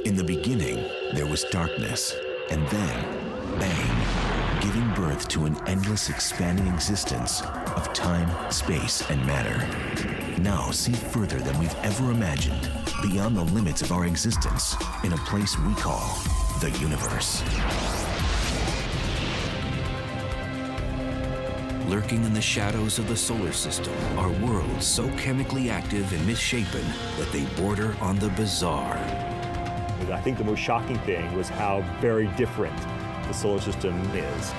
In the beginning, there was darkness, and then, bang, giving birth to an endless expanding existence of time, space, and matter. Now see further than we've ever imagined, beyond the limits of our existence, in a place we call the universe. Lurking in the shadows of the solar system are worlds so chemically active and misshapen that they border on the bizarre. I think the most shocking thing was how very different the solar system is.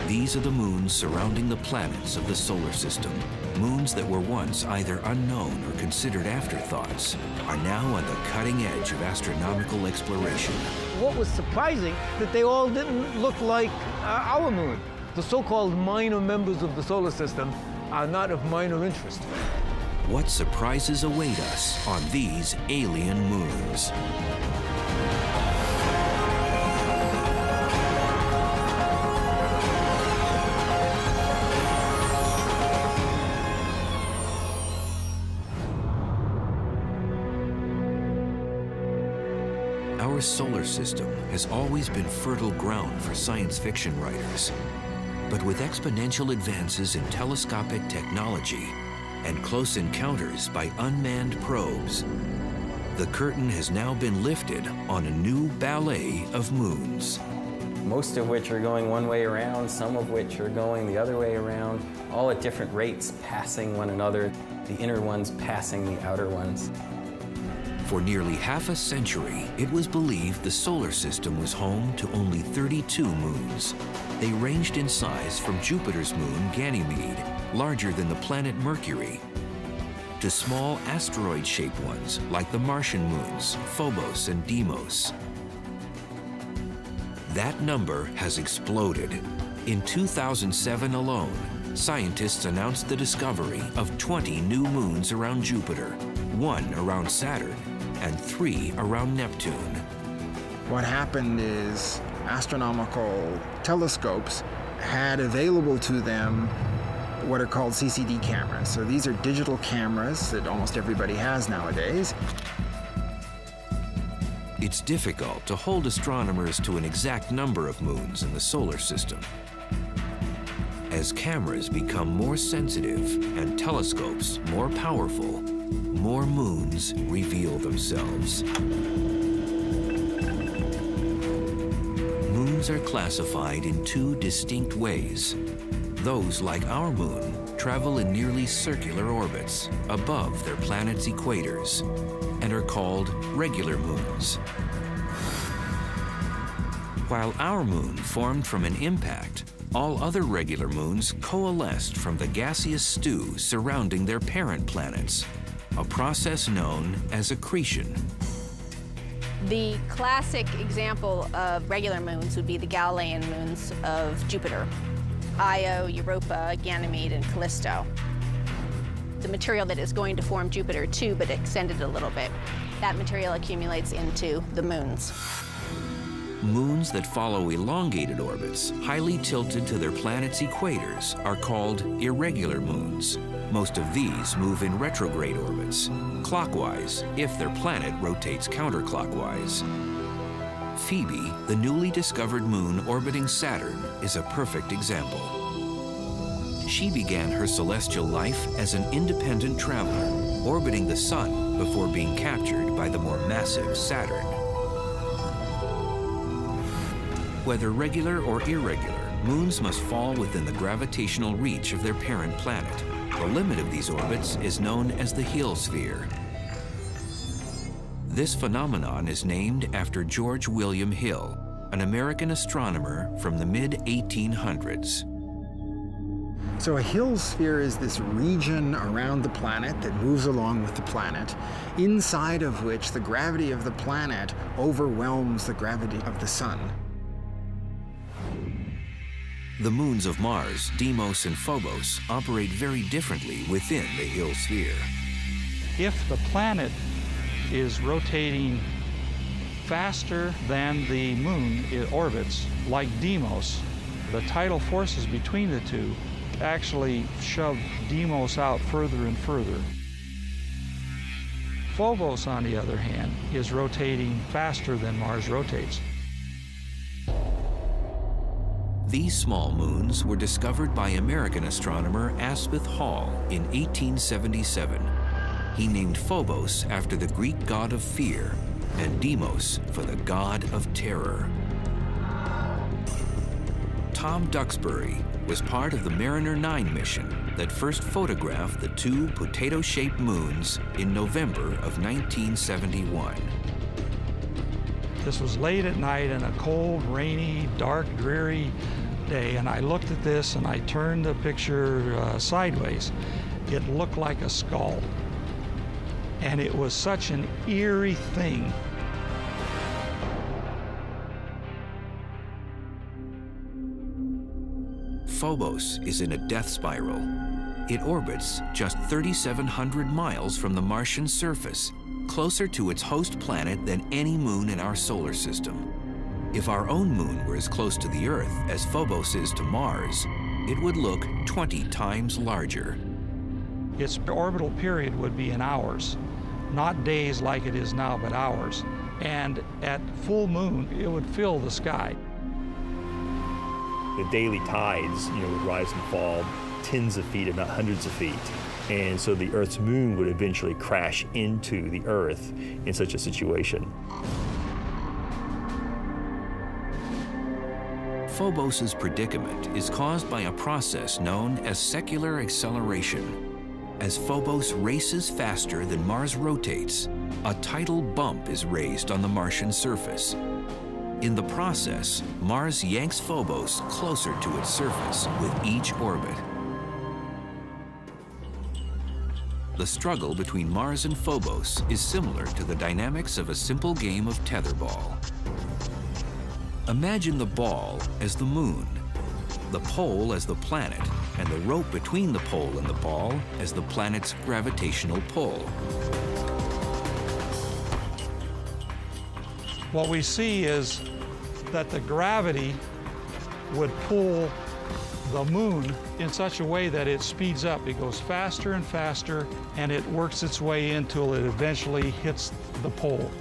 These are the moons surrounding the planets of the solar system. Moons that were once either unknown or considered afterthoughts are now on the cutting edge of astronomical exploration. What was surprising, that they all didn't look like our moon. The so-called minor members of the solar system are not of minor interest. What surprises await us on these alien moons? Our solar system has always been fertile ground for science fiction writers. But with exponential advances in telescopic technology and close encounters by unmanned probes, the curtain has now been lifted on a new ballet of moons. Most of which are going one way around, some of which are going the other way around, all at different rates, passing one another, the inner ones passing the outer ones. For nearly half a century, it was believed the solar system was home to only 32 moons. They ranged in size from Jupiter's moon, Ganymede, larger than the planet Mercury, to small asteroid-shaped ones like the Martian moons, Phobos and Deimos. That number has exploded. In 2007 alone, scientists announced the discovery of 20 new moons around Jupiter, 1 around Saturn, and 3 around Neptune. What happened is astronomical telescopes had available to them what are called CCD cameras. So these are digital cameras that almost everybody has nowadays. It's difficult to hold astronomers to an exact number of moons in the solar system. As cameras become more sensitive and telescopes more powerful, more moons reveal themselves. Moons are classified in 2 distinct ways. Those, like our moon, travel in nearly circular orbits above their planet's equators and are called regular moons. While our moon formed from an impact, all other regular moons coalesced from the gaseous stew surrounding their parent planets, a process known as accretion. The classic example of regular moons would be the Galilean moons of Jupiter: Io, Europa, Ganymede, and Callisto. The material that is going to form Jupiter too, but extended a little bit, that material accumulates into the moons. Moons that follow elongated orbits, highly tilted to their planet's equators, are called irregular moons. Most of these move in retrograde orbits, clockwise if their planet rotates counterclockwise. Phoebe, the newly discovered moon orbiting Saturn, is a perfect example. She began her celestial life as an independent traveler, orbiting the Sun before being captured by the more massive Saturn. Whether regular or irregular, moons must fall within the gravitational reach of their parent planet. The limit of these orbits is known as the heliosphere. This phenomenon is named after George William Hill, an American astronomer from the mid-1800s. So a heliosphere is this region around the planet that moves along with the planet, inside of which the gravity of the planet overwhelms the gravity of the Sun. The moons of Mars, Deimos and Phobos, operate very differently within the heliosphere. If the planet is rotating faster than the moon it orbits, like Deimos, the tidal forces between the two actually shove Deimos out further and further. Phobos, on the other hand, is rotating faster than Mars rotates. These small moons were discovered by American astronomer Asaph Hall in 1877. He named Phobos after the Greek god of fear and Deimos for the god of terror. Tom Duxbury was part of the Mariner 9 mission that first photographed the two potato-shaped moons in November of 1971. This was late at night in a cold, rainy, dark, dreary day, and I looked at this and I turned the picture sideways. It looked like a skull. And it was such an eerie thing. Phobos is in a death spiral. It orbits just 3,700 miles from the Martian surface, closer to its host planet than any moon in our solar system. If our own moon were as close to the Earth as Phobos is to Mars, it would look 20 times larger. Its orbital period would be in hours, not days like it is now, but hours. And at full moon, it would fill the sky. The daily tides, would rise and fall tens of feet, if not hundreds of feet. And so the Earth's moon would eventually crash into the Earth in such a situation. Phobos's predicament is caused by a process known as secular acceleration. As Phobos races faster than Mars rotates, a tidal bump is raised on the Martian surface. In the process, Mars yanks Phobos closer to its surface with each orbit. The struggle between Mars and Phobos is similar to the dynamics of a simple game of tetherball. Imagine the ball as the moon, the pole as the planet, and the rope between the pole and the ball as the planet's gravitational pull. What we see is that the gravity would pull the moon in such a way that it speeds up. It goes faster and faster, and it works its way until it eventually hits the pole.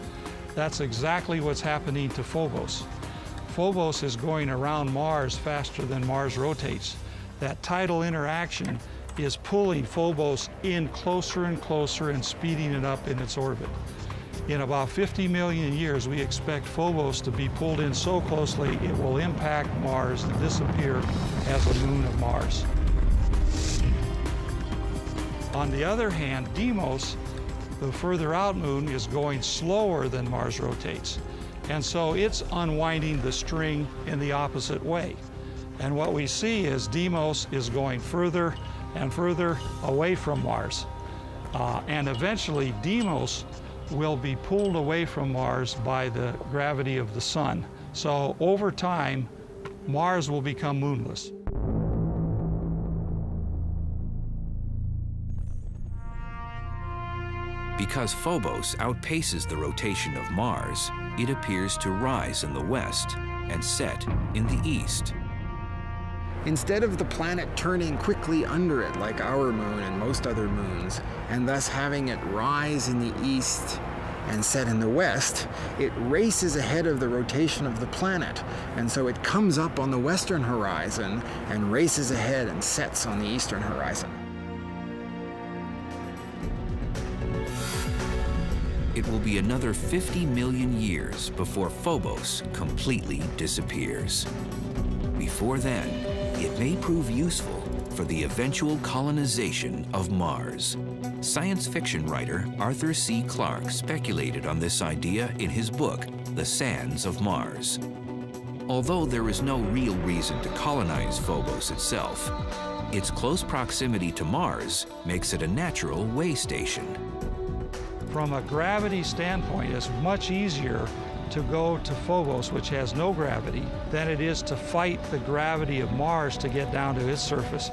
That's exactly what's happening to Phobos. Phobos is going around Mars faster than Mars rotates. That tidal interaction is pulling Phobos in closer and closer and speeding it up in its orbit. In about 50 million years, we expect Phobos to be pulled in so closely it will impact Mars and disappear as a moon of Mars. On the other hand, Deimos, the further out moon, is going slower than Mars rotates. And so it's unwinding the string in the opposite way. And what we see is Deimos is going further and further away from Mars. And eventually Deimos will be pulled away from Mars by the gravity of the sun. So over time, Mars will become moonless. Because Phobos outpaces the rotation of Mars, it appears to rise in the west and set in the east. Instead of the planet turning quickly under it like our moon and most other moons, and thus having it rise in the east and set in the west, it races ahead of the rotation of the planet, and so it comes up on the western horizon and races ahead and sets on the eastern horizon. It will be another 50 million years before Phobos completely disappears. Before then, it may prove useful for the eventual colonization of Mars. Science fiction writer Arthur C. Clarke speculated on this idea in his book, The Sands of Mars. Although there is no real reason to colonize Phobos itself, its close proximity to Mars makes it a natural way station. From a gravity standpoint, it's much easier to go to Phobos, which has no gravity, than it is to fight the gravity of Mars to get down to its surface.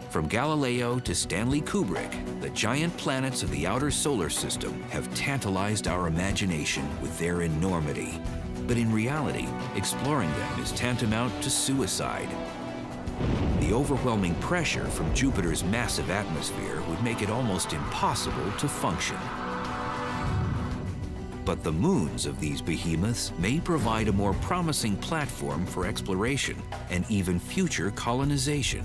From Galileo to Stanley Kubrick, the giant planets of the outer solar system have tantalized our imagination with their enormity. But in reality, exploring them is tantamount to suicide. The the overwhelming pressure from Jupiter's massive atmosphere would make it almost impossible to function. But the moons of these behemoths may provide a more promising platform for exploration and even future colonization.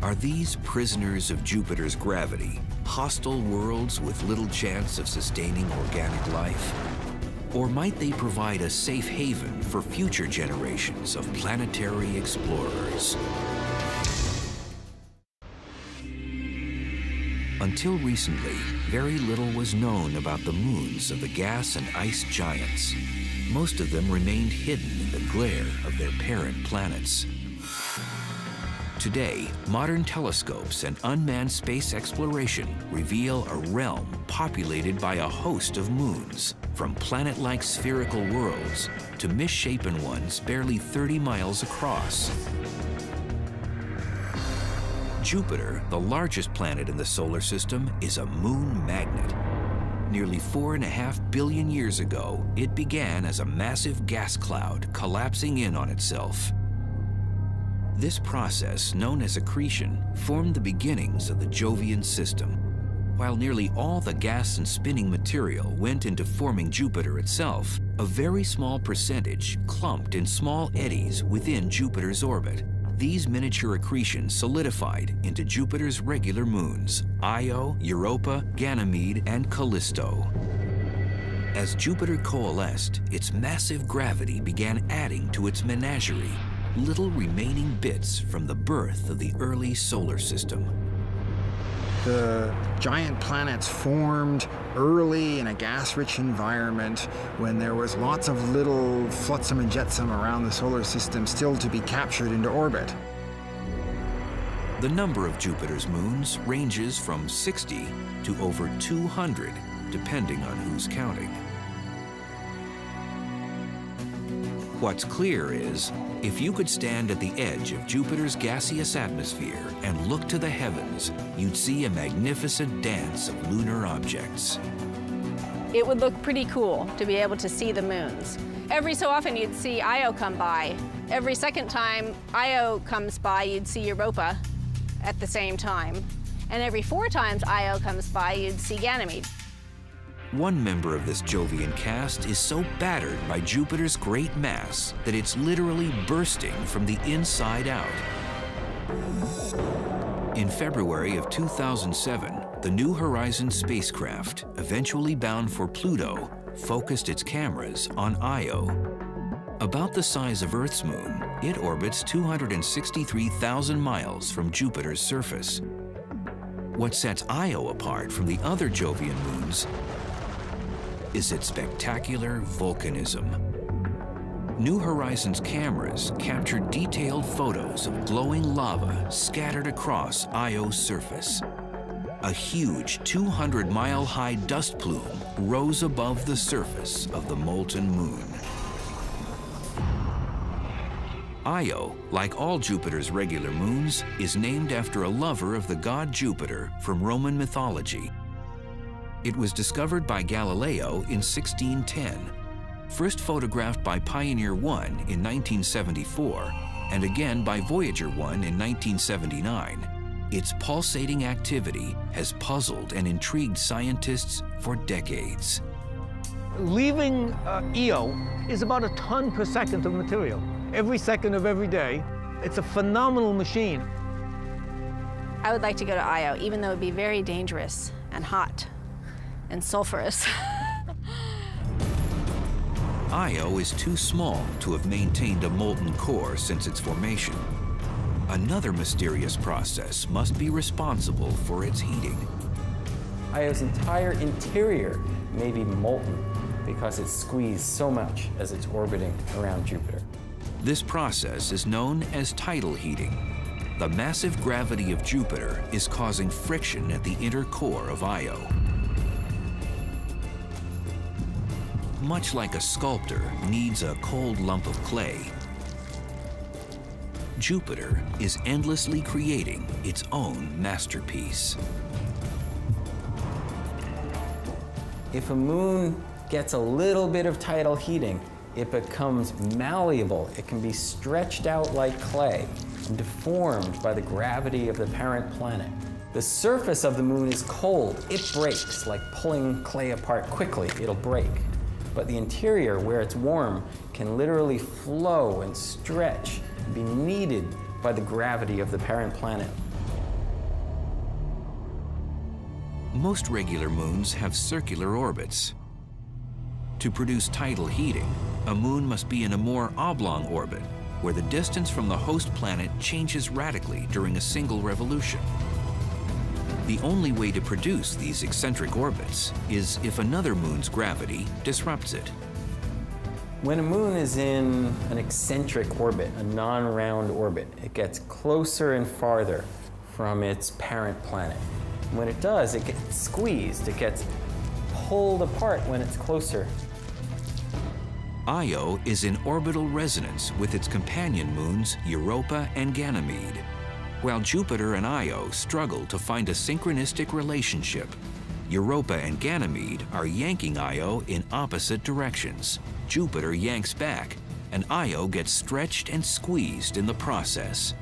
Are these prisoners of Jupiter's gravity, hostile worlds with little chance of sustaining organic life? Or might they provide a safe haven for future generations of planetary explorers? Until recently, very little was known about the moons of the gas and ice giants. Most of them remained hidden in the glare of their parent planets. Today, modern telescopes and unmanned space exploration reveal a realm populated by a host of moons, from planet-like spherical worlds to misshapen ones barely 30 miles across. Jupiter, the largest planet in the solar system, is a moon magnet. Nearly 4.5 billion years ago, it began as a massive gas cloud collapsing in on itself. This process, known as accretion, formed the beginnings of the Jovian system. While nearly all the gas and spinning material went into forming Jupiter itself, a very small percentage clumped in small eddies within Jupiter's orbit. These miniature accretions solidified into Jupiter's regular moons, Io, Europa, Ganymede, and Callisto. As Jupiter coalesced, its massive gravity began adding to its menagerie, little remaining bits from the birth of the early solar system. The giant planets formed early in a gas-rich environment when there was lots of little flotsam and jetsam around the solar system still to be captured into orbit. The number of Jupiter's moons ranges from 60 to over 200, depending on who's counting. What's clear is, if you could stand at the edge of Jupiter's gaseous atmosphere and look to the heavens, you'd see a magnificent dance of lunar objects. It would look pretty cool to be able to see the moons. Every so often you'd see Io come by. Every second time Io comes by, you'd see Europa at the same time. And every 4 times Io comes by, you'd see Ganymede. One member of this Jovian cast is so battered by Jupiter's great mass that it's literally bursting from the inside out. In February of 2007, the New Horizons spacecraft, eventually bound for Pluto, focused its cameras on Io. About the size of Earth's moon, it orbits 263,000 miles from Jupiter's surface. What sets Io apart from the other Jovian moons is its spectacular volcanism. New Horizons cameras captured detailed photos of glowing lava scattered across Io's surface. A huge 200-mile-high dust plume rose above the surface of the molten moon. Io, like all Jupiter's regular moons, is named after a lover of the god Jupiter from Roman mythology. It was discovered by Galileo in 1610, first photographed by Pioneer 1 in 1974, and again by Voyager 1 in 1979. Its pulsating activity has puzzled and intrigued scientists for decades. Leaving Io is about a ton per second of material. Every second of every day. It's a phenomenal machine. I would like to go to Io, even though it'd be very dangerous and hot and sulfurous. Io is too small to have maintained a molten core since its formation. Another mysterious process must be responsible for its heating. Io's entire interior may be molten because it's squeezed so much as it's orbiting around Jupiter. This process is known as tidal heating. The massive gravity of Jupiter is causing friction at the inner core of Io. Much like a sculptor needs a cold lump of clay, Jupiter is endlessly creating its own masterpiece. If a moon gets a little bit of tidal heating, it becomes malleable. It can be stretched out like clay. and deformed by the gravity of the parent planet. The surface of the moon is cold. It breaks, like pulling clay apart quickly. It'll break. But the interior, where it's warm, can literally flow and stretch and be kneaded by the gravity of the parent planet. Most regular moons have circular orbits. To produce tidal heating, a moon must be in a more oblong orbit, where the distance from the host planet changes radically during a single revolution. The only way to produce these eccentric orbits is if another moon's gravity disrupts it. When a moon is in an eccentric orbit, a non-round orbit, it gets closer and farther from its parent planet. When it does, it gets squeezed, it gets pulled apart when it's closer. Io is in orbital resonance with its companion moons Europa and Ganymede, while Jupiter and Io struggle to find a synchronistic relationship. Europa and Ganymede are yanking Io in opposite directions. Jupiter yanks back, and Io gets stretched and squeezed in the process.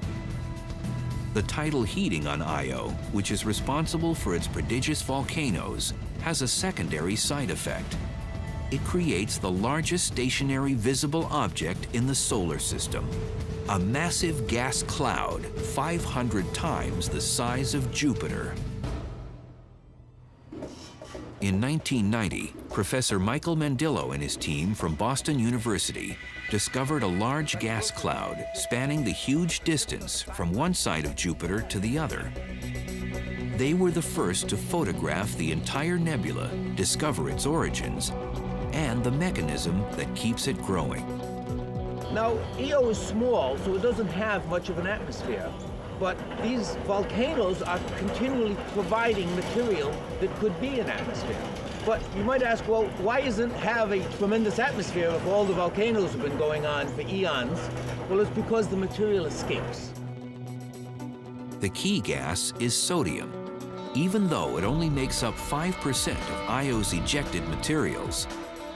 The tidal heating on Io, which is responsible for its prodigious volcanoes, has a secondary side effect. It creates the largest stationary visible object in the solar system, a massive gas cloud 500 times the size of Jupiter. In 1990, Professor Michael Mandillo and his team from Boston University discovered a large gas cloud spanning the huge distance from one side of Jupiter to the other. They were the first to photograph the entire nebula, discover its origins, and the mechanism that keeps it growing. Now, Io is small, so it doesn't have much of an atmosphere. But these volcanoes are continually providing material that could be an atmosphere. But you might ask, well, why doesn't it have a tremendous atmosphere if all the volcanoes have been going on for eons? Well, it's because the material escapes. The key gas is sodium. Even though it only makes up 5% of Io's ejected materials,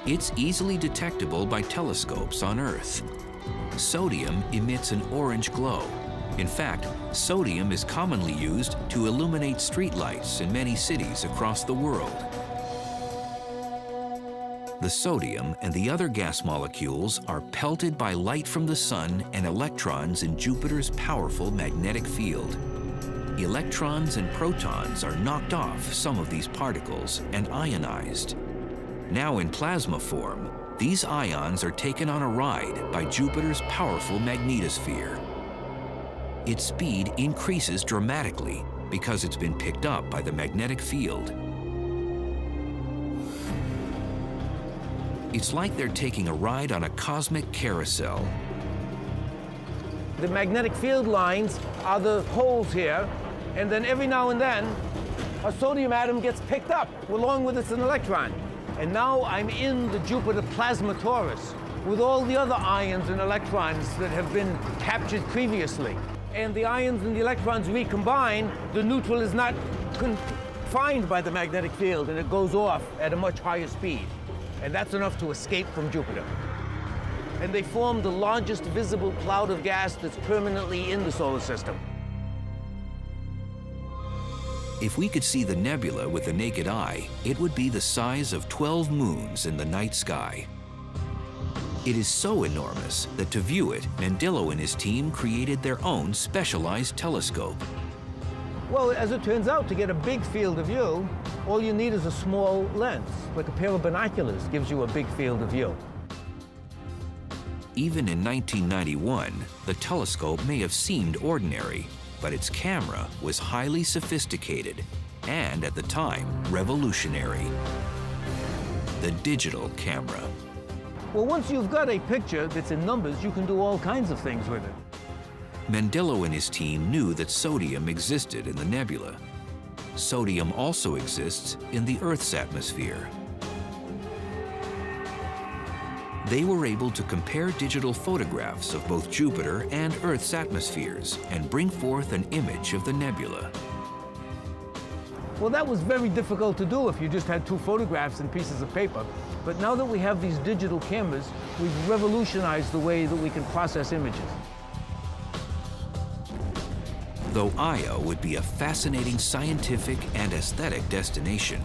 it's easily detectable by telescopes on Earth. Sodium emits an orange glow. In fact, sodium is commonly used to illuminate streetlights in many cities across the world. The sodium and the other gas molecules are pelted by light from the sun and electrons in Jupiter's powerful magnetic field. Electrons and protons are knocked off some of these particles and ionized. Now in plasma form, these ions are taken on a ride by Jupiter's powerful magnetosphere. Its speed increases dramatically because it's been picked up by the magnetic field. It's like they're taking a ride on a cosmic carousel. The magnetic field lines are the holes here, and then every now and then, a sodium atom gets picked up along with its an electron. And now I'm in the Jupiter plasma torus with all the other ions and electrons that have been captured previously. And the ions and the electrons recombine, the neutral is not confined by the magnetic field, and it goes off at a much higher speed. And that's enough to escape from Jupiter. And they form the largest visible cloud of gas that's permanently in the solar system. If we could see the nebula with the naked eye, it would be the size of 12 moons in the night sky. It is so enormous that to view it, Mandillo and his team created their own specialized telescope. Well, as it turns out, to get a big field of view, all you need is a small lens, like a pair of binoculars gives you a big field of view. Even in 1991, the telescope may have seemed ordinary, but its camera was highly sophisticated and, at the time, revolutionary. The digital camera. Well, once you've got a picture that's in numbers, you can do all kinds of things with it. Mandillo and his team knew that sodium existed in the nebula. Sodium also exists in the Earth's atmosphere. They were able to compare digital photographs of both Jupiter and Earth's atmospheres and bring forth an image of the nebula. Well, that was very difficult to do if you just had two photographs and pieces of paper. But now that we have these digital cameras, we've revolutionized the way that we can process images. Though Io would be a fascinating scientific and aesthetic destination,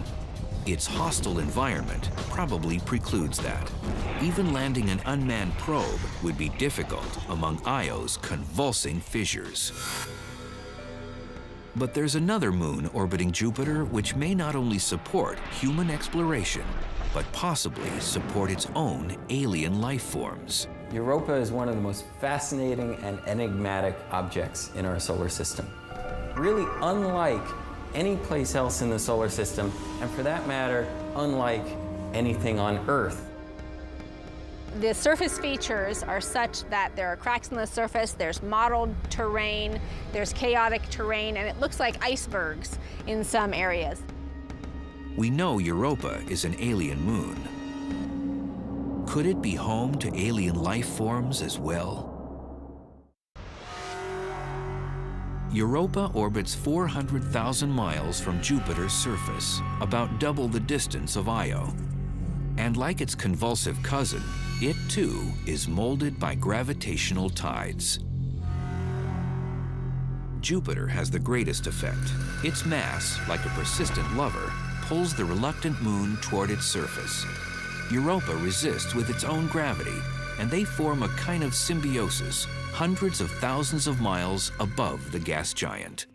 its hostile environment probably precludes that. Even landing an unmanned probe would be difficult among Io's convulsing fissures. But there's another moon orbiting Jupiter which may not only support human exploration, but possibly support its own alien life forms. Europa is one of the most fascinating and enigmatic objects in our solar system. Really unlike any place else in the solar system, and for that matter, unlike anything on Earth. The surface features are such that there are cracks in the surface, there's mottled terrain, there's chaotic terrain, and it looks like icebergs in some areas. We know Europa is an alien moon. Could it be home to alien life forms as well? Europa orbits 400,000 miles from Jupiter's surface, about double the distance of Io. And like its convulsive cousin, it too is molded by gravitational tides. Jupiter has the greatest effect. Its mass, like a persistent lover, pulls the reluctant moon toward its surface. Europa resists with its own gravity, and they form a kind of symbiosis, hundreds of thousands of miles above the gas giant.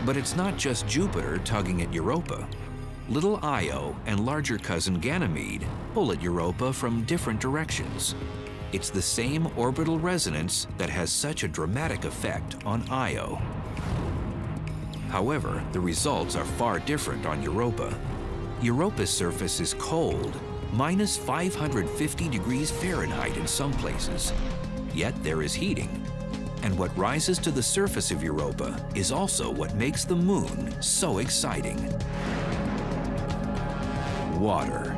But it's not just Jupiter tugging at Europa. Little Io and larger cousin Ganymede pull at Europa from different directions. It's the same orbital resonance that has such a dramatic effect on Io. However, the results are far different on Europa. Europa's surface is cold, minus 550 degrees Fahrenheit in some places. Yet there is heating. And what rises to the surface of Europa is also what makes the moon so exciting. Water.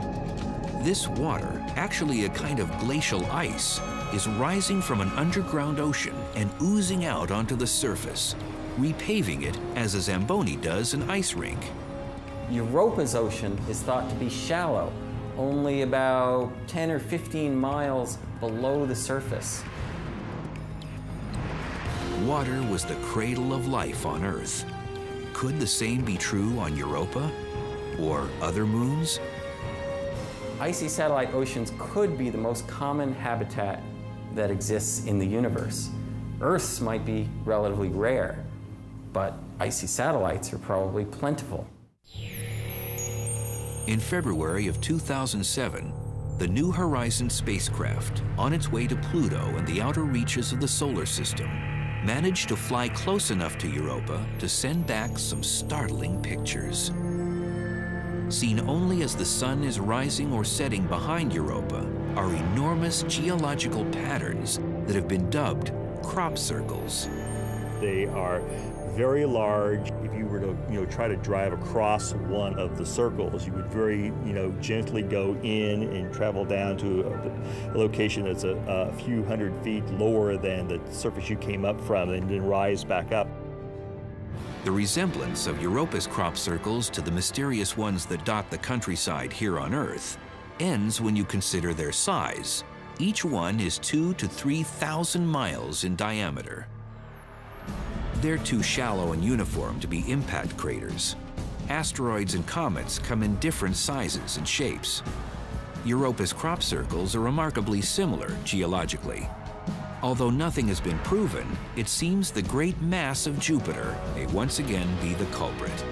This water, actually a kind of glacial ice, is rising from an underground ocean and oozing out onto the surface, repaving it as a Zamboni does an ice rink. Europa's ocean is thought to be shallow, only about 10 or 15 miles below the surface. Water was the cradle of life on Earth. Could the same be true on Europa or other moons? Icy satellite oceans could be the most common habitat that exists in the universe. Earth's might be relatively rare, but icy satellites are probably plentiful. In February of 2007, the New Horizons spacecraft, on its way to Pluto and the outer reaches of the solar system, managed to fly close enough to Europa to send back some startling pictures. Seen only as the sun is rising or setting behind Europa are enormous geological patterns that have been dubbed crop circles. They are very large. If you were to, try to drive across one of the circles, you would very, gently go in and travel down to a location that's a few hundred feet lower than the surface you came up from, and then rise back up. The resemblance of Europa's crop circles to the mysterious ones that dot the countryside here on Earth ends when you consider their size. Each one is 2,000 to 3,000 miles in diameter. They're too shallow and uniform to be impact craters. Asteroids and comets come in different sizes and shapes. Europa's crop circles are remarkably similar geologically. Although nothing has been proven, it seems the great mass of Jupiter may once again be the culprit.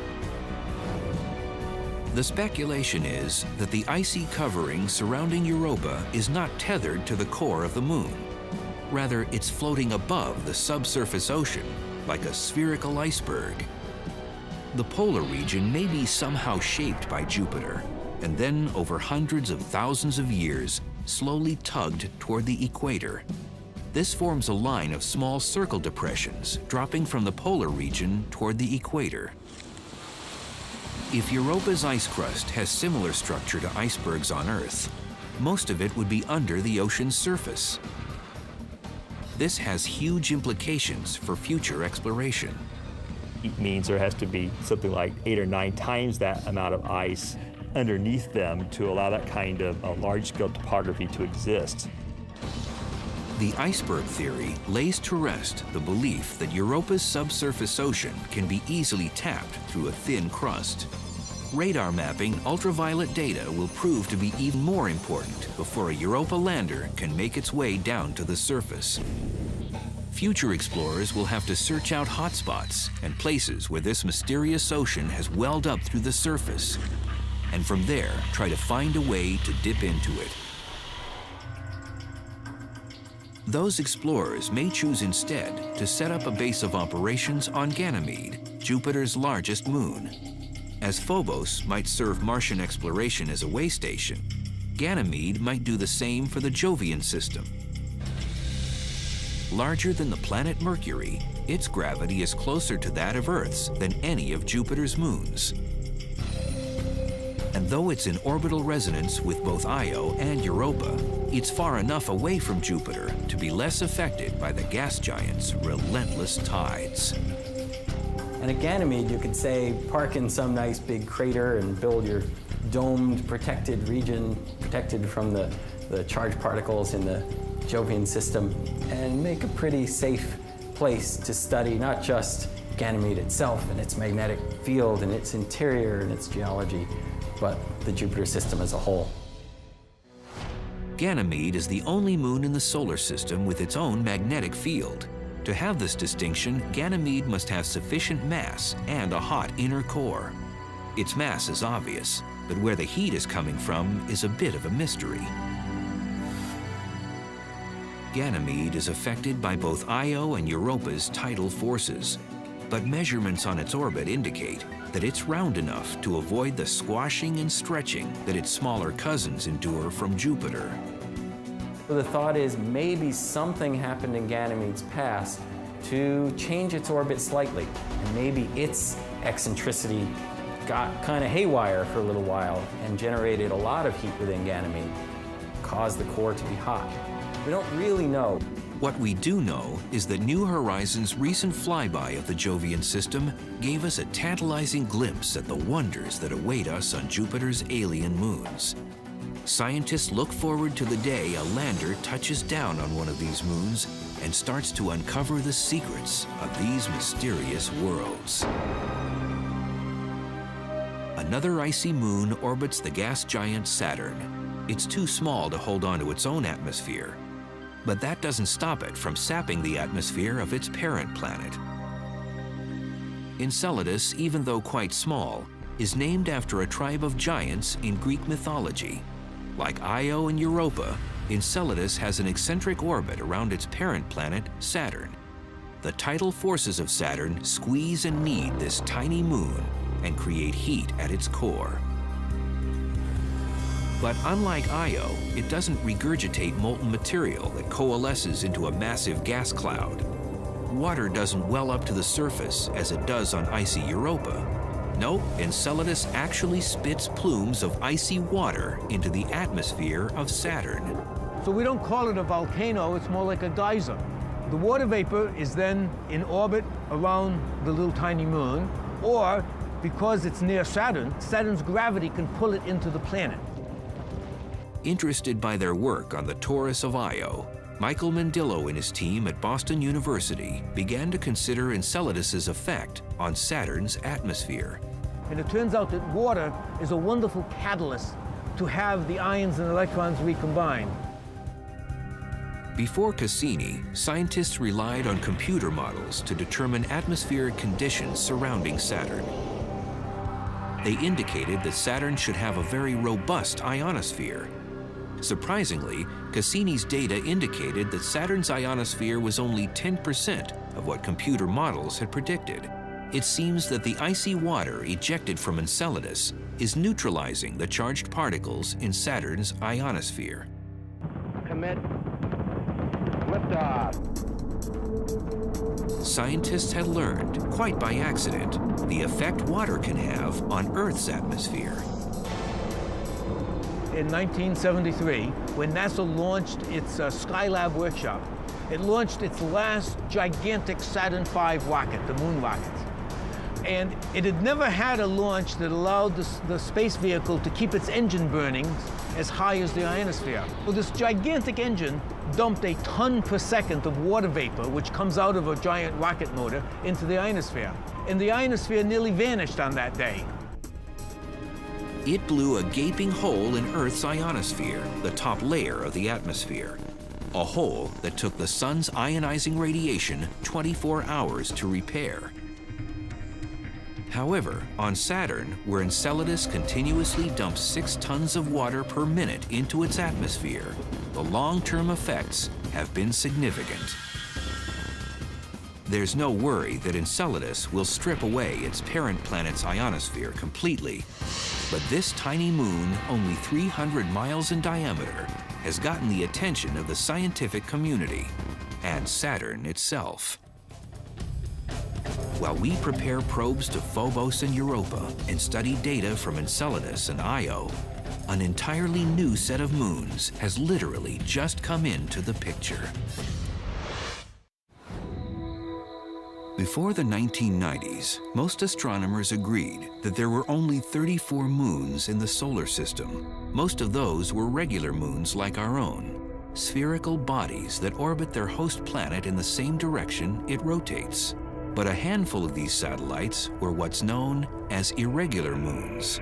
The speculation is that the icy covering surrounding Europa is not tethered to the core of the moon. Rather, it's floating above the subsurface ocean, like a spherical iceberg. The polar region may be somehow shaped by Jupiter, and then over hundreds of thousands of years, slowly tugged toward the equator. This forms a line of small circle depressions dropping from the polar region toward the equator. If Europa's ice crust has similar structure to icebergs on Earth, most of it would be under the ocean's surface. This has huge implications for future exploration. It means there has to be something like 8 or 9 times that amount of ice underneath them to allow that kind of large-scale topography to exist. The iceberg theory lays to rest the belief that Europa's subsurface ocean can be easily tapped through a thin crust. Radar mapping ultraviolet data will prove to be even more important before a Europa lander can make its way down to the surface. Future explorers will have to search out hotspots and places where this mysterious ocean has welled up through the surface, and from there try to find a way to dip into it. Those explorers may choose instead to set up a base of operations on Ganymede, Jupiter's largest moon. As Phobos might serve Martian exploration as a way station, Ganymede might do the same for the Jovian system. Larger than the planet Mercury, its gravity is closer to that of Earth's than any of Jupiter's moons. And though it's in orbital resonance with both Io and Europa, it's far enough away from Jupiter to be less affected by the gas giant's relentless tides. And at Ganymede, you could say, park in some nice big crater and build your domed, protected region, protected from the charged particles in the Jovian system, and make a pretty safe place to study not just Ganymede itself and its magnetic field and its interior and its geology, but the Jupiter system as a whole. Ganymede is the only moon in the solar system with its own magnetic field. To have this distinction, Ganymede must have sufficient mass and a hot inner core. Its mass is obvious, but where the heat is coming from is a bit of a mystery. Ganymede is affected by both Io and Europa's tidal forces, but measurements on its orbit indicate that it's round enough to avoid the squashing and stretching that its smaller cousins endure from Jupiter. So the thought is maybe something happened in Ganymede's past to change its orbit slightly, and maybe its eccentricity got kind of haywire for a little while and generated a lot of heat within Ganymede, caused the core to be hot. We don't really know. What we do know is that New Horizons' recent flyby of the Jovian system gave us a tantalizing glimpse at the wonders that await us on Jupiter's alien moons. Scientists look forward to the day a lander touches down on one of these moons and starts to uncover the secrets of these mysterious worlds. Another icy moon orbits the gas giant Saturn. It's too small to hold onto its own atmosphere, but that doesn't stop it from sapping the atmosphere of its parent planet. Enceladus, even though quite small, is named after a tribe of giants in Greek mythology. Like Io and Europa, Enceladus has an eccentric orbit around its parent planet, Saturn. The tidal forces of Saturn squeeze and knead this tiny moon and create heat at its core. But unlike Io, it doesn't regurgitate molten material that coalesces into a massive gas cloud. Water doesn't well up to the surface as it does on icy Europa. No, Enceladus actually spits plumes of icy water into the atmosphere of Saturn. So we don't call it a volcano, it's more like a geyser. The water vapor is then in orbit around the little tiny moon, or because it's near Saturn, Saturn's gravity can pull it into the planet. Interested by their work on the torus of Io, Michael Mandillo and his team at Boston University began to consider Enceladus's effect on Saturn's atmosphere. And it turns out that water is a wonderful catalyst to have the ions and electrons recombine. Before Cassini, scientists relied on computer models to determine atmospheric conditions surrounding Saturn. They indicated that Saturn should have a very robust ionosphere. Surprisingly, Cassini's data indicated that Saturn's ionosphere was only 10% of what computer models had predicted. It seems that the icy water ejected from Enceladus is neutralizing the charged particles in Saturn's ionosphere. Commit. Liftoff. Scientists had learned, quite by accident, the effect water can have on Earth's atmosphere. In 1973, when NASA launched its Skylab workshop, it launched its last gigantic Saturn V rocket, the moon rocket. And it had never had a launch that allowed the space vehicle to keep its engine burning as high as the ionosphere. Well, this gigantic engine dumped a ton per second of water vapor, which comes out of a giant rocket motor, into the ionosphere. And the ionosphere nearly vanished on that day. It blew a gaping hole in Earth's ionosphere, the top layer of the atmosphere. A hole that took the sun's ionizing radiation 24 hours to repair. However, on Saturn, where Enceladus continuously dumps 6 tons of water per minute into its atmosphere, the long-term effects have been significant. There's no worry that Enceladus will strip away its parent planet's ionosphere completely, but this tiny moon, only 300 miles in diameter, has gotten the attention of the scientific community and Saturn itself. While we prepare probes to Phobos and Europa and study data from Enceladus and Io, an entirely new set of moons has literally just come into the picture. Before the 1990s, most astronomers agreed that there were only 34 moons in the solar system. Most of those were regular moons like our own, spherical bodies that orbit their host planet in the same direction it rotates. But a handful of these satellites were what's known as irregular moons.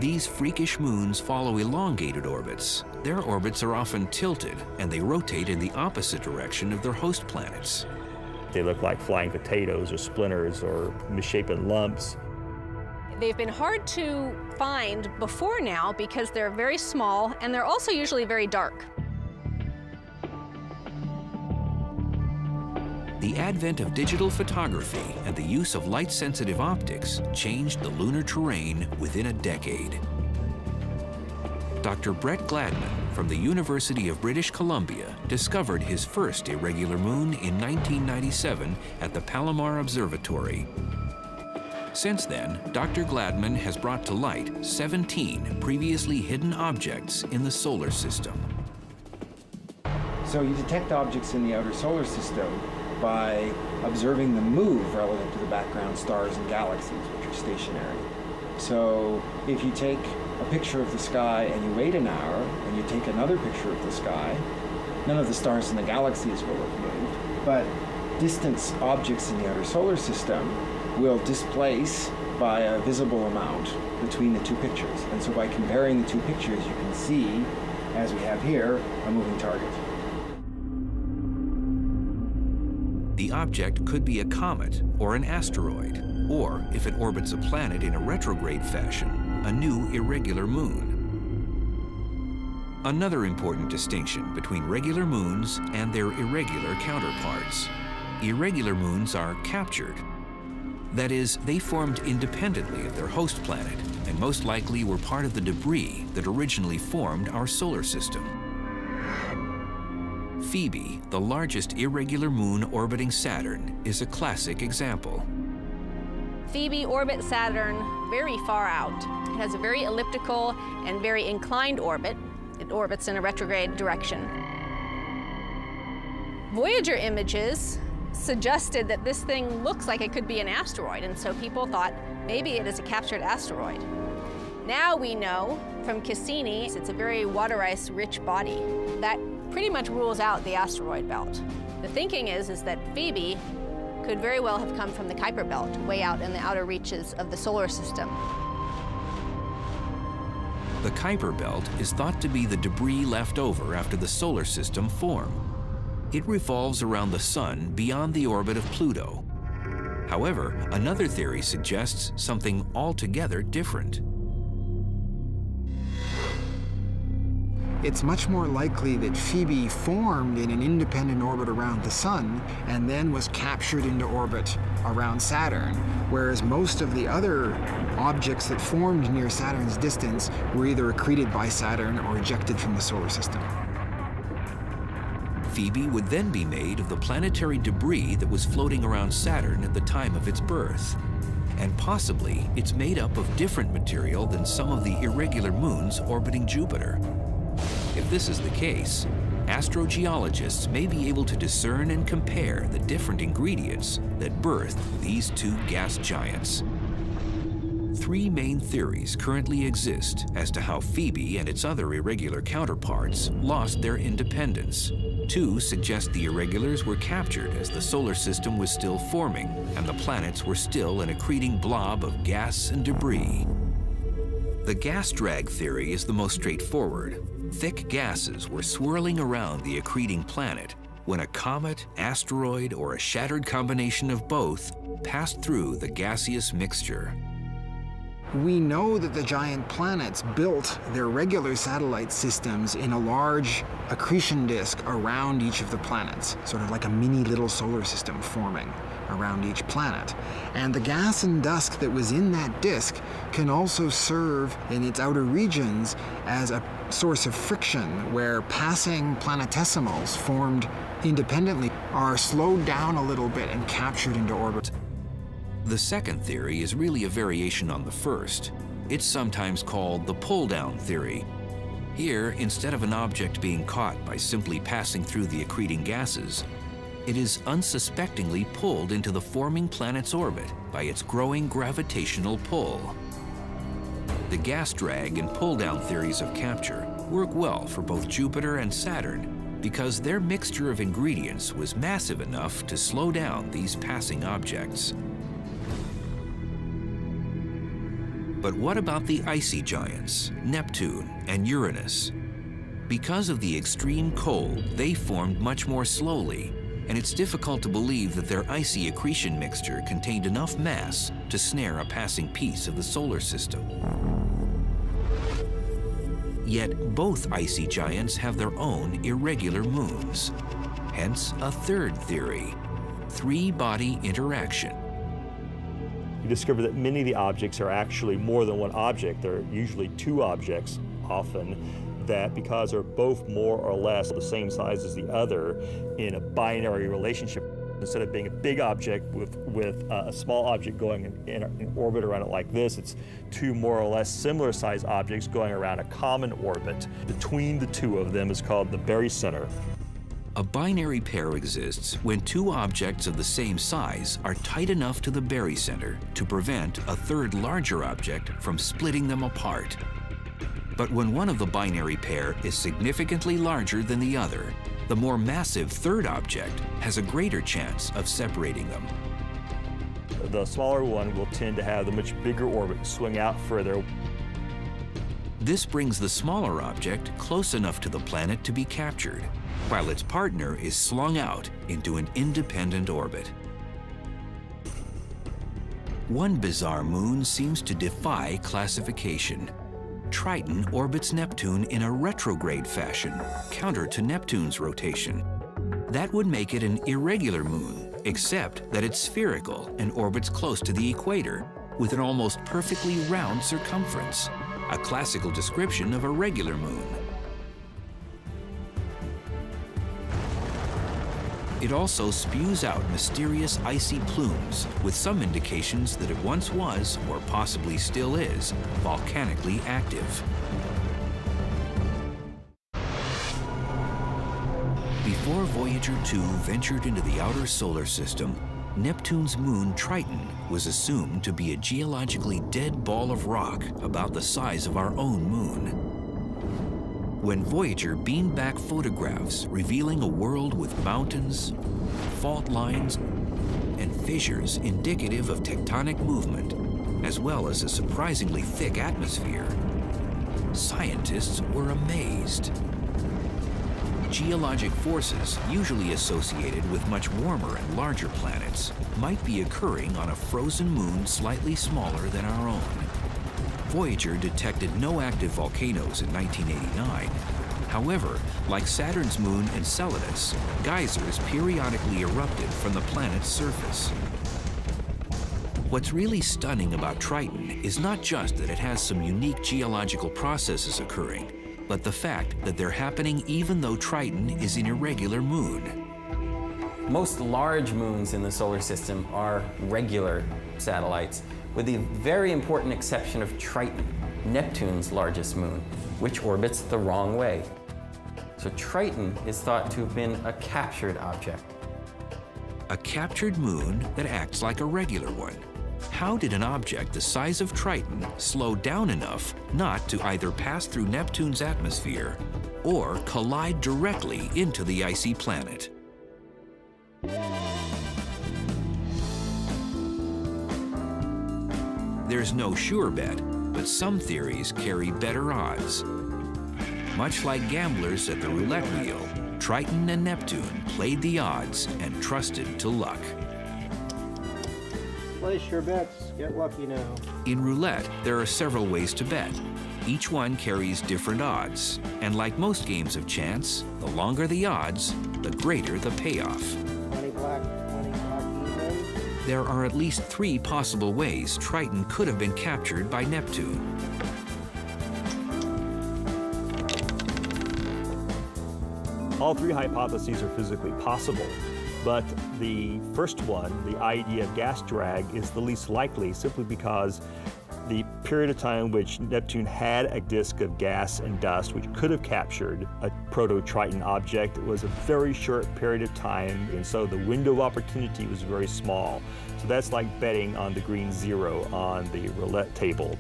These freakish moons follow elongated orbits. Their orbits are often tilted, and they rotate in the opposite direction of their host planets. They look like flying potatoes or splinters or misshapen lumps. They've been hard to find before now because they're very small and they're also usually very dark. The advent of digital photography and the use of light-sensitive optics changed the lunar terrain within a decade. Dr. Brett Gladman from the University of British Columbia discovered his first irregular moon in 1997 at the Palomar Observatory. Since then, Dr. Gladman has brought to light 17 previously hidden objects in the solar system. So you detect objects in the outer solar system by observing them move relative to the background stars and galaxies, which are stationary. So if you take a picture of the sky and you wait an hour and you take another picture of the sky, none of the stars and the galaxies will have moved, but distant objects in the outer solar system will displace by a visible amount between the two pictures. And so by comparing the two pictures, you can see, as we have here, a moving target. The object could be a comet or an asteroid, or, if it orbits a planet in a retrograde fashion, a new irregular moon. Another important distinction between regular moons and their irregular counterparts. Irregular moons are captured. That is, they formed independently of their host planet and most likely were part of the debris that originally formed our solar system. Phoebe, the largest irregular moon orbiting Saturn, is a classic example. Phoebe orbits Saturn very far out. It has a very elliptical and very inclined orbit. It orbits in a retrograde direction. Voyager images suggested that this thing looks like it could be an asteroid, and so people thought maybe it is a captured asteroid. Now we know from Cassini it's a very water ice rich body. That pretty much rules out the asteroid belt. The thinking is that Phoebe could very well have come from the Kuiper belt, way out in the outer reaches of the solar system. The Kuiper belt is thought to be the debris left over after the solar system formed. It revolves around the sun beyond the orbit of Pluto. However, another theory suggests something altogether different. It's much more likely that Phoebe formed in an independent orbit around the Sun and then was captured into orbit around Saturn, whereas most of the other objects that formed near Saturn's distance were either accreted by Saturn or ejected from the solar system. Phoebe would then be made of the planetary debris that was floating around Saturn at the time of its birth. And possibly, it's made up of different material than some of the irregular moons orbiting Jupiter. If this is the case, astrogeologists may be able to discern and compare the different ingredients that birthed these two gas giants. 3 main theories currently exist as to how Phoebe and its other irregular counterparts lost their independence. 2 suggest the irregulars were captured as the solar system was still forming and the planets were still an accreting blob of gas and debris. The gas drag theory is the most straightforward. Thick gases were swirling around the accreting planet when a comet, asteroid, or a shattered combination of both passed through the gaseous mixture. We know that the giant planets built their regular satellite systems in a large accretion disk around each of the planets, sort of like a mini little solar system forming around each planet. And the gas and dust that was in that disk can also serve in its outer regions as a source of friction where passing planetesimals formed independently are slowed down a little bit and captured into orbit. The second theory is really a variation on the first. It's sometimes called the pull-down theory. Here, instead of an object being caught by simply passing through the accreting gases, it is unsuspectingly pulled into the forming planet's orbit by its growing gravitational pull. The gas drag and pull-down theories of capture work well for both Jupiter and Saturn because their mixture of ingredients was massive enough to slow down these passing objects. But what about the icy giants, Neptune and Uranus? Because of the extreme cold, they formed much more slowly, and it's difficult to believe that their icy accretion mixture contained enough mass to snare a passing piece of the solar system. Yet both icy giants have their own irregular moons. Hence a third theory, 3-body interaction. You discover that many of the objects are actually more than one object. They're usually 2 objects often, that because they're both more or less the same size as the other in a binary relationship, instead of being a big object with a small object going in orbit around it like this, it's 2 more or less similar sized objects going around a common orbit. Between the 2 of them is called the barycenter. A binary pair exists when 2 objects of the same size are tight enough to the barycenter to prevent a third larger object from splitting them apart. But when one of the binary pair is significantly larger than the other, the more massive third object has a greater chance of separating them. The smaller one will tend to have the much bigger orbit swing out further. This brings the smaller object close enough to the planet to be captured, while its partner is slung out into an independent orbit. One bizarre moon seems to defy classification. Triton orbits Neptune in a retrograde fashion, counter to Neptune's rotation. That would make it an irregular moon, except that it's spherical and orbits close to the equator, with an almost perfectly round circumference, a classical description of a regular moon. It also spews out mysterious icy plumes, with some indications that it once was, or possibly still is, volcanically active. Before Voyager 2 ventured into the outer solar system, Neptune's moon Triton was assumed to be a geologically dead ball of rock about the size of our own moon. When Voyager beamed back photographs revealing a world with mountains, fault lines, and fissures indicative of tectonic movement, as well as a surprisingly thick atmosphere, scientists were amazed. Geologic forces, usually associated with much warmer and larger planets, might be occurring on a frozen moon slightly smaller than our own. Voyager detected no active volcanoes in 1989. However, like Saturn's moon Enceladus, geysers periodically erupted from the planet's surface. What's really stunning about Triton is not just that it has some unique geological processes occurring, but the fact that they're happening even though Triton is an irregular moon. Most large moons in the solar system are regular satellites, with the very important exception of Triton, Neptune's largest moon, which orbits the wrong way. So Triton is thought to have been a captured object. A captured moon that acts like a regular one. How did an object the size of Triton slow down enough not to either pass through Neptune's atmosphere or collide directly into the icy planet? There's no sure bet, but some theories carry better odds. Much like gamblers at the roulette wheel, Triton and Neptune played the odds and trusted to luck. Place your bets, get lucky now. In roulette, there are several ways to bet. Each one carries different odds, and like most games of chance, the longer the odds, the greater the payoff. 20 black even. There are at least 3 possible ways Triton could have been captured by Neptune. All 3 hypotheses are physically possible, but the first one, the idea of gas drag, is the least likely simply because the period of time in which Neptune had a disk of gas and dust which could have captured a proto-Triton object was a very short period of time, and so the window of opportunity was very small. So that's like betting on the green 0 on the roulette table.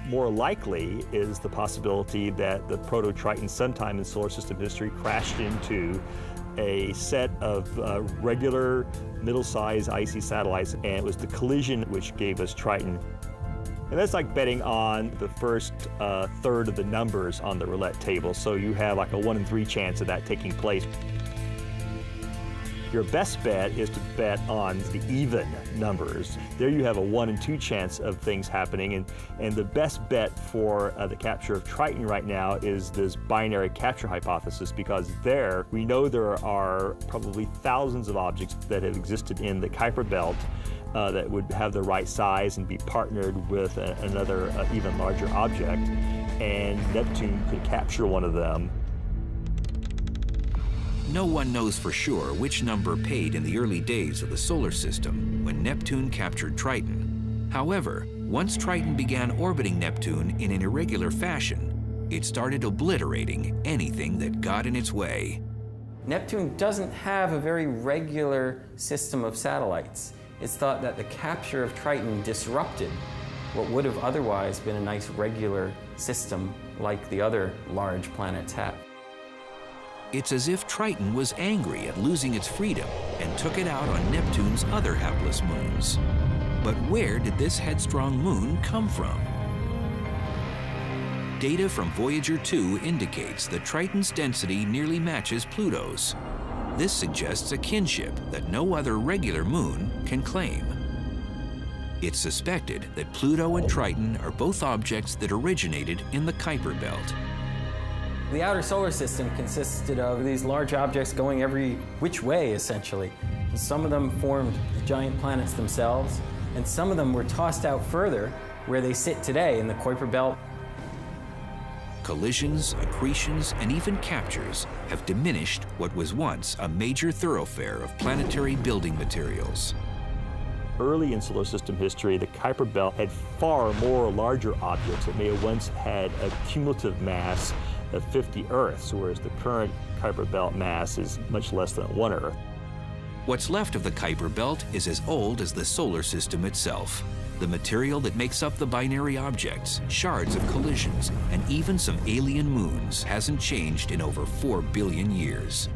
More likely is the possibility that the proto-Triton sometime in solar system history crashed into a set of regular middle-sized icy satellites, and it was the collision which gave us Triton. And that's like betting on the first third of the numbers on the roulette table, so you have like a 1 in 3 chance of that taking place. Your best bet is to bet on the even numbers. There you have a 1 in 2 chance of things happening, and the best bet for the capture of Triton right now is this binary capture hypothesis, because there we know there are probably thousands of objects that have existed in the Kuiper belt that would have the right size and be partnered with another even larger object, and Neptune could capture one of them. No one knows for sure which number paid in the early days of the solar system when Neptune captured Triton. However, once Triton began orbiting Neptune in an irregular fashion, it started obliterating anything that got in its way. Neptune doesn't have a very regular system of satellites. It's thought that the capture of Triton disrupted what would have otherwise been a nice regular system like the other large planets have. It's as if Triton was angry at losing its freedom and took it out on Neptune's other hapless moons. But where did this headstrong moon come from? Data from Voyager 2 indicates that Triton's density nearly matches Pluto's. This suggests a kinship that no other regular moon can claim. It's suspected that Pluto and Triton are both objects that originated in the Kuiper belt. The outer solar system consisted of these large objects going every which way, essentially. Some of them formed the giant planets themselves, and some of them were tossed out further, where they sit today in the Kuiper belt. Collisions, accretions, and even captures have diminished what was once a major thoroughfare of planetary building materials. Early in solar system history, the Kuiper belt had far more larger objects that may have once had a cumulative mass of 50 Earths, whereas the current Kuiper belt mass is much less than 1 Earth. What's left of the Kuiper belt is as old as the solar system itself. The material that makes up the binary objects, shards of collisions, and even some alien moons hasn't changed in over 4 billion years.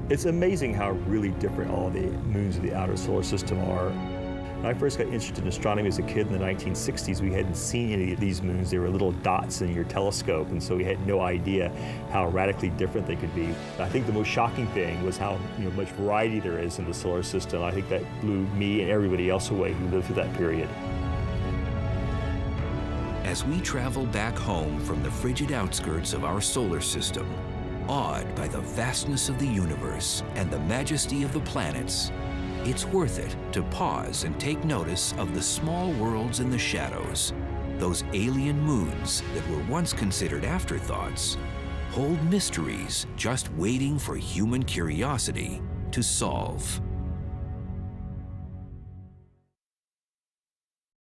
It's amazing how really different all the moons of the outer solar system are. When I first got interested in astronomy as a kid in the 1960s, we hadn't seen any of these moons. They were little dots in your telescope, and so we had no idea how radically different they could be. I think the most shocking thing was how much variety there is in the solar system. I think that blew me and everybody else away who lived through that period. As we travel back home from the frigid outskirts of our solar system, awed by the vastness of the universe and the majesty of the planets, it's worth it to pause and take notice of the small worlds in the shadows. Those alien moons that were once considered afterthoughts hold mysteries just waiting for human curiosity to solve.